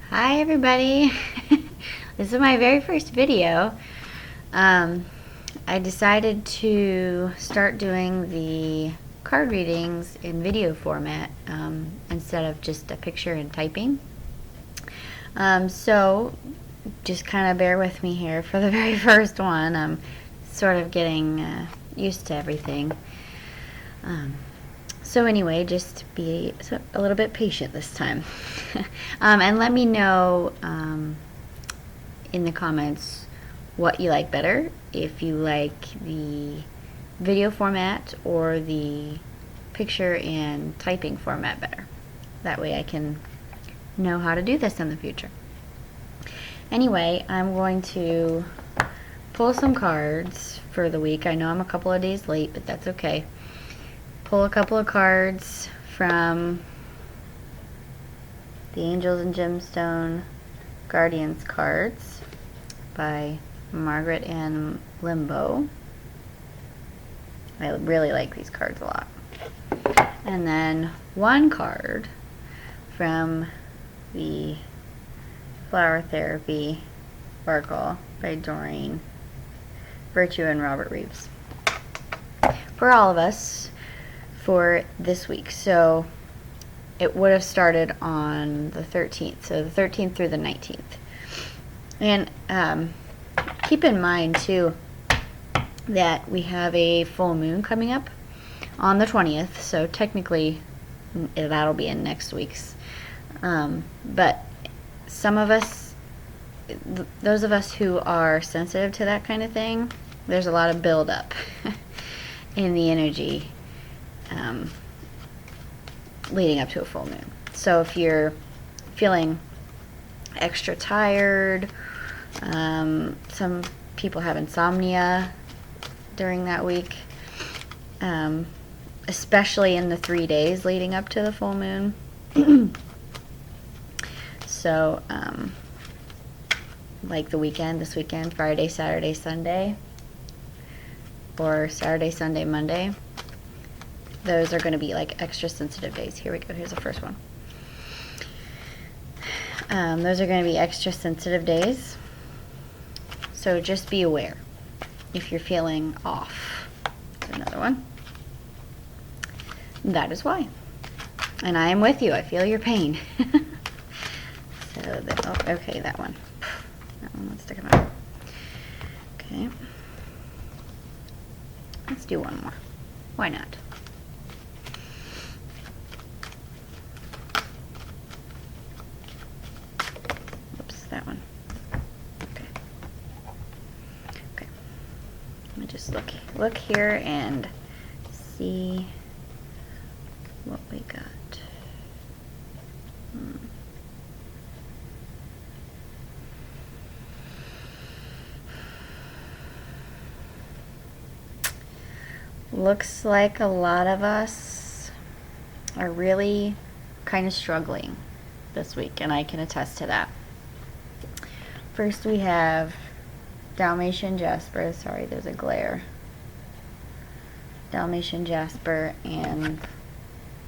Hi everybody. This is my very first video. I decided to start doing the card readings in video format instead of just a picture and typing. So just kind of bear with me here for the very first one. I'm sort of getting used to everything. So anyway, just be a little bit patient this time. And let me know in the comments what you like better, if you like the video format or the picture and typing format better. That way I can know how to do this in the future. Anyway, I'm going to pull some cards for the week. I know I'm a couple of days late, but that's okay. Pull a couple of cards from the Angels and Gemstone Guardians cards by Margaret and Lembo. I really like these cards a lot. And then one card from the Flower Therapy Sparkle by Doreen, Virtue, and Robert Reeves. For all of us for this week. So it would have started on the 13th. So the 13th through the 19th. And keep in mind too that we have a full moon coming up on the 20th. So technically that'll be in next week's. But some of us, those of us who are sensitive to that kind of thing, there's a lot of buildup in the energy leading up to a full moon. So if you're feeling extra tired, some people have insomnia during that week, especially in the 3 days leading up to the full moon. So like the weekend, this weekend, Friday, Saturday, Sunday, or Saturday, Sunday, Monday, those are going to be like extra sensitive days. Here we go. Here's the first one. Those are going to be extra sensitive days. So just be aware if you're feeling off. There's another one. That is why. And I am with you. I feel your pain. So, okay, that one. That one, let's stick it out. Okay. Let's do one more. Why not? Oops, that one. Okay. Okay. Let me just look here and see what we got. Looks like a lot of us are really kind of struggling this week, and I can attest to that. First we have Dalmatian Jasper. Sorry, there's a glare. Dalmatian Jasper, and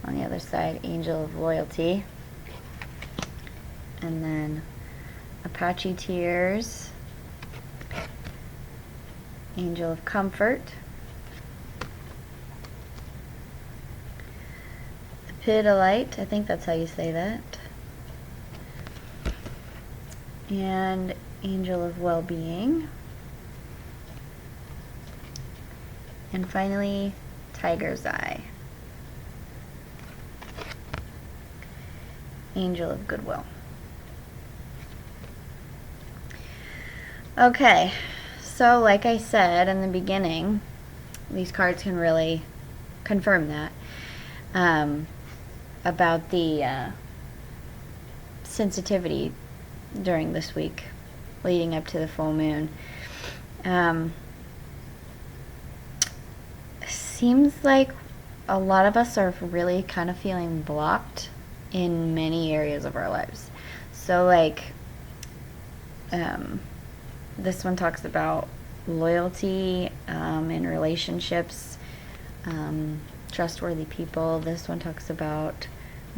on the other side, Angel of Loyalty. And then Apache Tears, Angel of Comfort, Epidolite, I think that's how you say that, and Angel of Well-Being, and finally Tiger's Eye, Angel of Goodwill. Okay, so like I said in the beginning, these cards can really confirm that. About the sensitivity during this week leading up to the full moon. Seems like a lot of us are really kind of feeling blocked in many areas of our lives. So like this one talks about loyalty in relationships, trustworthy people. This one talks about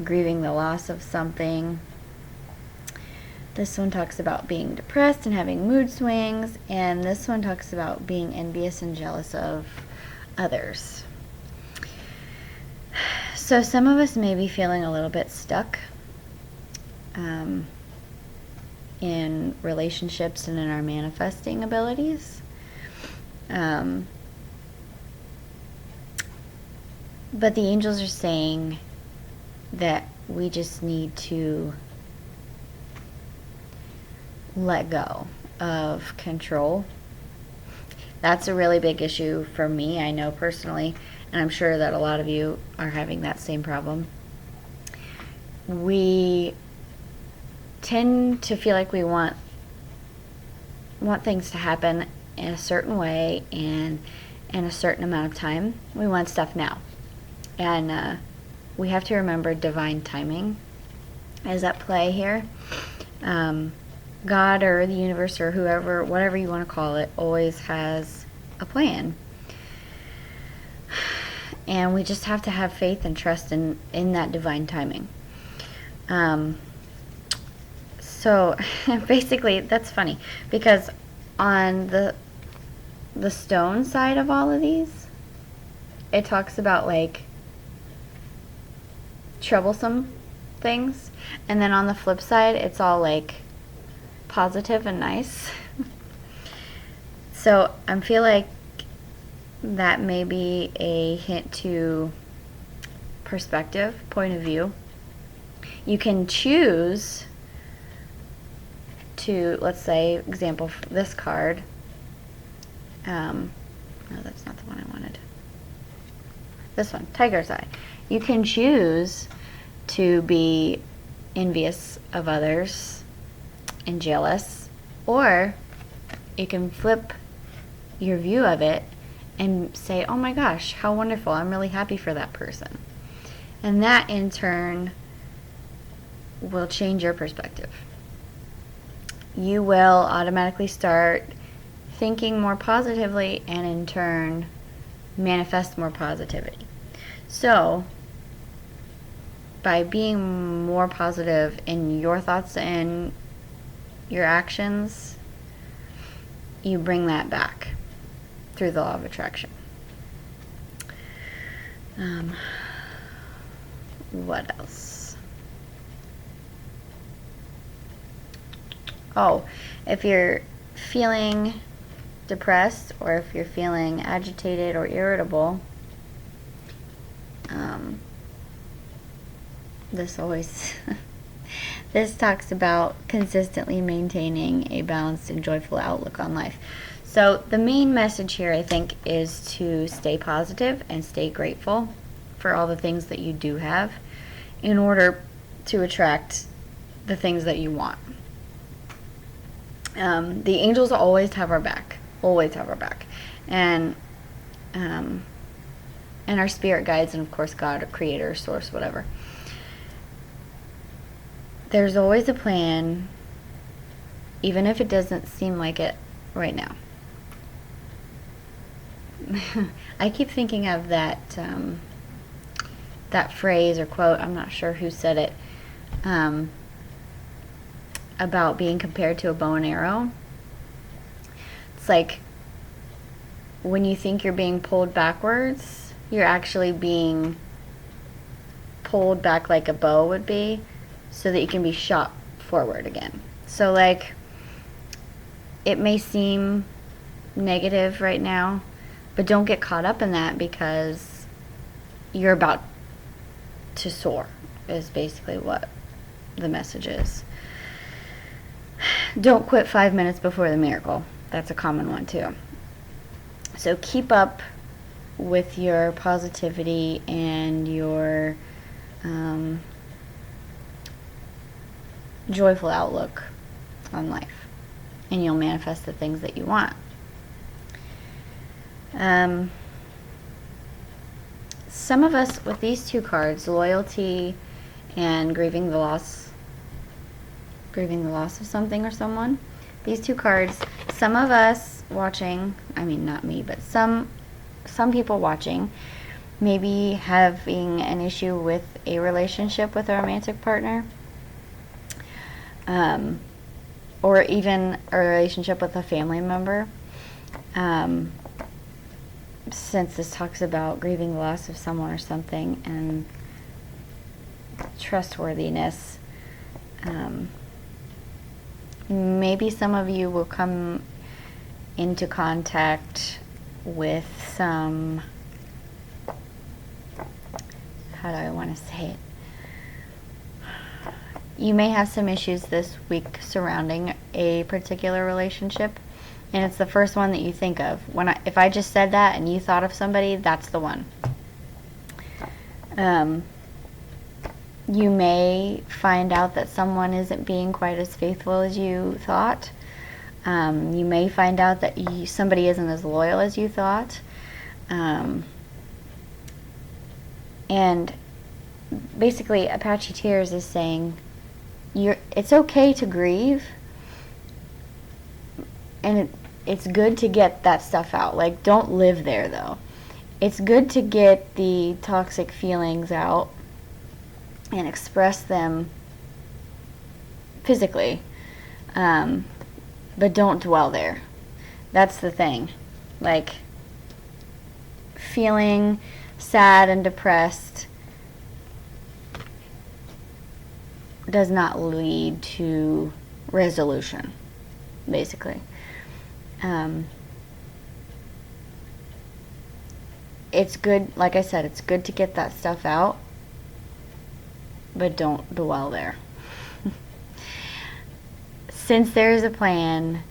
grieving the loss of something. This one talks about being depressed and having mood swings, and this one talks about being envious and jealous of others. So some of us may be feeling a little bit stuck in relationships and in our manifesting abilities. But the angels are saying that we just need to let go of control. That's a really big issue for me, I know personally, and I'm sure that a lot of you are having that same problem. We tend to feel like we want things to happen in a certain way and in a certain amount of time. We want stuff now. And we have to remember divine timing is at play here. God or the universe or whoever, whatever you want to call it, always has a plan. And we just have to have faith and trust in that divine timing. So basically, that's funny because on the stone side of all of these, it talks about like troublesome things, and then on the flip side, it's all like positive and nice. So I feel like that may be a hint to perspective, point of view. You can choose to, let's say, example, this card. No, that's not the one I wanted. This one, Tiger's Eye. You can choose to be envious of others and jealous, or you can flip your view of it and say, oh my gosh, how wonderful, I'm really happy for that person. And that in turn will change your perspective. You will automatically start thinking more positively and in turn manifest more positivity. So by being more positive in your thoughts and your actions, you bring that back through the law of attraction. What else? Oh, if you're feeling depressed or if you're feeling agitated or irritable, this talks about consistently maintaining a balanced and joyful outlook on life. So the main message here, I think, is to stay positive and stay grateful for all the things that you do have in order to attract the things that you want. The angels always have our back, and our spirit guides, and of course God, creator, source, whatever. There's always a plan, even if it doesn't seem like it right now. I keep thinking of that phrase or quote, I'm not sure who said it, about being compared to a bow and arrow. It's like when you think you're being pulled backwards, you're actually being pulled back like a bow would be, so that you can be shot forward again. So like, it may seem negative right now, but don't get caught up in that, because you're about to soar, is basically what the message is. Don't quit 5 minutes before the miracle. That's a common one too. So keep up with your positivity and your joyful outlook on life, and you'll manifest the things that you want. Some of us with these two cards, loyalty and grieving the loss of something or someone, these two cards, some of us watching, I mean not me, but some people watching may be having an issue with a relationship with a romantic partner. or even a relationship with a family member. Since this talks about grieving the loss of someone or something and trustworthiness, maybe some of you will come into contact with some, how do I want to say it? You may have some issues this week surrounding a particular relationship, and it's the first one that you think of. If I just said that and you thought of somebody, that's the one. You may find out that someone isn't being quite as faithful as you thought. You may find out that somebody isn't as loyal as you thought. And basically, Apache Tears is saying, it's okay to grieve, and it's good to get that stuff out. Like, don't live there, though. It's good to get the toxic feelings out and express them physically, but don't dwell there. That's the thing. Like, feeling sad and depressed does not lead to resolution, basically. It's good, like I said, it's good to get that stuff out, but don't dwell there. Since there is a plan,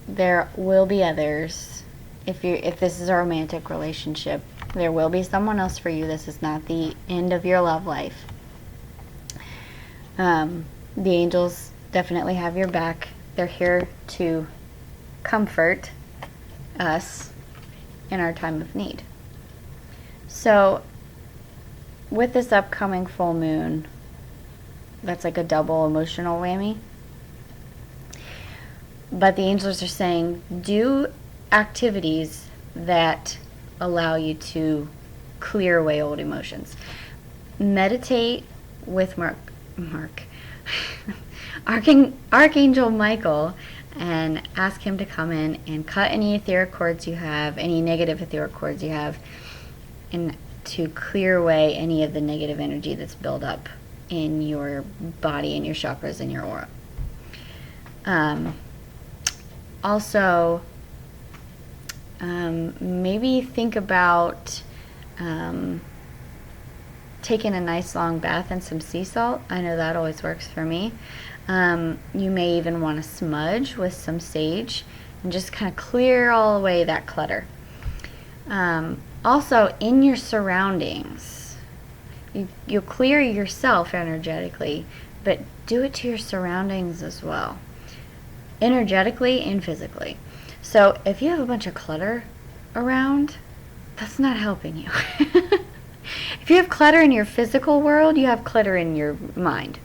there will be others. If this is a romantic relationship, there will be someone else for you. This is not the end of your love life. The angels definitely have your back. They're here to comfort us in our time of need. So, with this upcoming full moon, that's like a double emotional whammy. But the angels are saying, do activities that allow you to clear away old emotions. Meditate with Archangel Michael, and ask him to come in and cut any etheric cords you have, any negative etheric cords you have, and to clear away any of the negative energy that's built up in your body and your chakras and your aura. Also, maybe think about taking a nice long bath in some sea salt. I know that always works for me. You may even want to smudge with some sage and just kind of clear all away that clutter. Also, in your surroundings, you'll clear yourself energetically, but do it to your surroundings as well, energetically and physically. So if you have a bunch of clutter around, that's not helping you. If you have clutter in your physical world, you have clutter in your mind.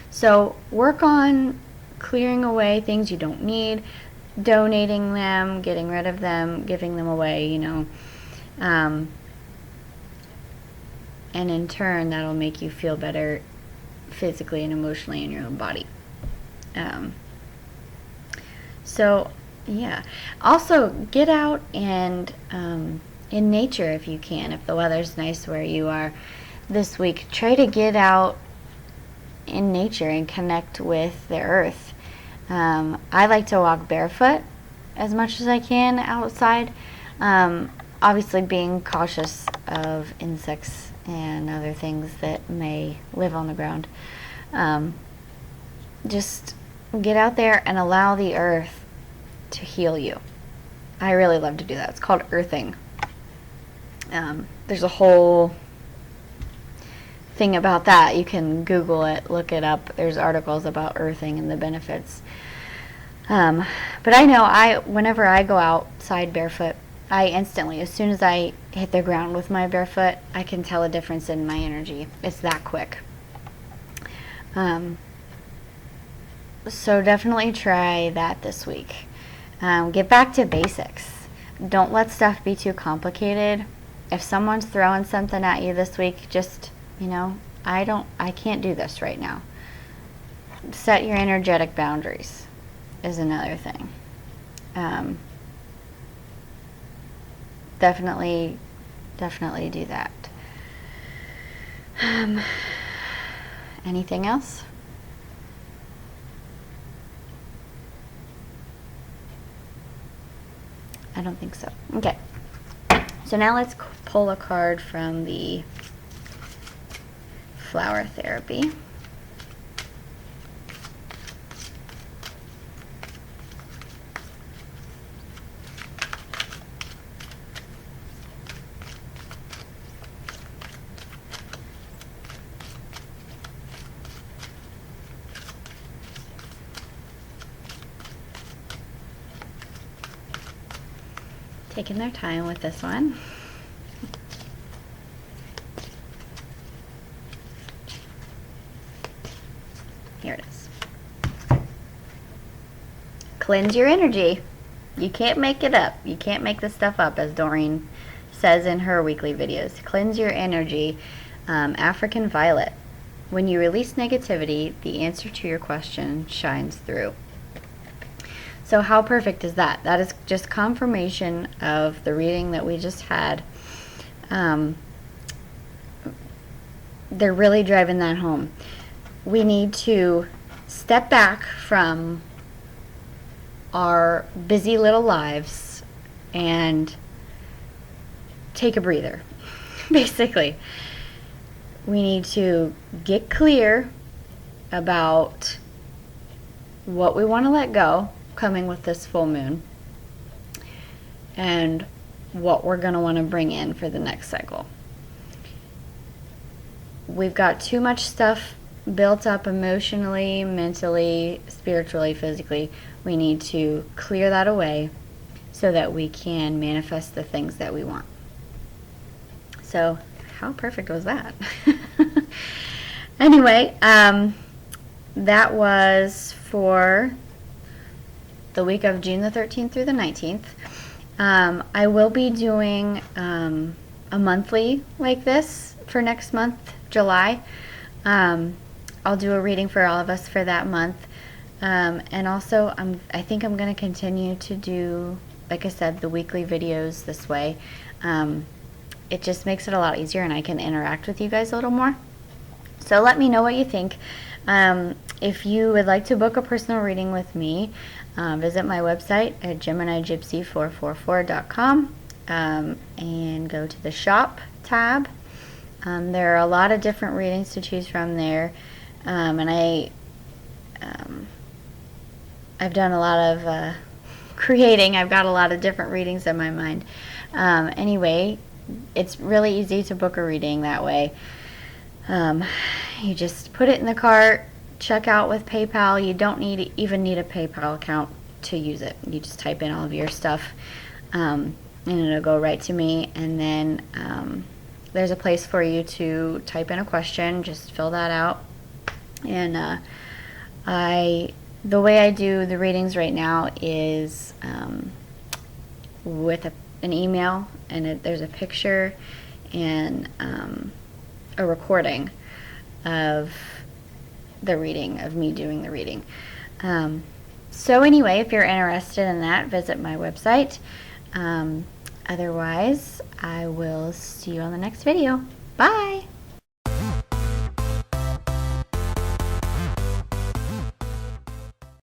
So work on clearing away things you don't need, donating them, getting rid of them, giving them away, and in turn that'll make you feel better physically and emotionally in your own body. So yeah, also get out and in nature if you can. If the weather's nice where you are this week, try to get out in nature and connect with the earth. I like to walk barefoot as much as I can outside, obviously being cautious of insects and other things that may live on the ground. Just get out there and allow the earth to heal you. I really love to do that. It's called earthing. There's a whole thing about that. You can Google it, look it up. There's articles about earthing and the benefits. But I know whenever I go outside barefoot, I instantly, as soon as I hit the ground with my barefoot, I can tell a difference in my energy. It's that quick. So definitely try that this week. Get back to basics. Don't let stuff be too complicated. If someone's throwing something at you this week, just, I can't do this right now. set your energetic boundaries is another thing. Definitely do that. Anything else? I don't think so. Okay. So now let's pull a card from the flower therapy. Taking their time with this one. Here it is. Cleanse your energy. You can't make it up. You can't make this stuff up, as Doreen says in her weekly videos. Cleanse your energy. African violet. When you release negativity, the answer to your question shines through. So how perfect is that? That is just confirmation of the reading that we just had. They're really driving that home. We need to step back from our busy little lives and take a breather, basically. We need to get clear about what we want to let go coming with this full moon and what we're going to want to bring in for the next cycle. We've got too much stuff built up emotionally, mentally, spiritually, physically. We need to clear that away so that we can manifest the things that we want. So how perfect was that? Anyway, that was for the week of June the 13th through the 19th. I will be doing a monthly like this for next month, July. I'll do a reading for all of us for that month. And also, I think I'm going to continue to do, like I said, the weekly videos this way. It just makes it a lot easier and I can interact with you guys a little more. So let me know what you think. If you would like to book a personal reading with me, visit my website at GeminiGypsy444.com and go to the shop tab. There are a lot of different readings to choose from there, and I've done a lot of creating. I've got a lot of different readings in my mind. Anyway, it's really easy to book a reading that way. You just put it in the cart, check out with PayPal. You don't even need a PayPal account to use it. You just type in all of your stuff, and it'll go right to me. And then there's a place for you to type in a question. Just fill that out. And the way I do the readings right now is with an email, and there's a picture and a recording of the reading, of me doing the reading. So anyway, if you're interested in that, visit my website. Otherwise, I will see you on the next video. Bye!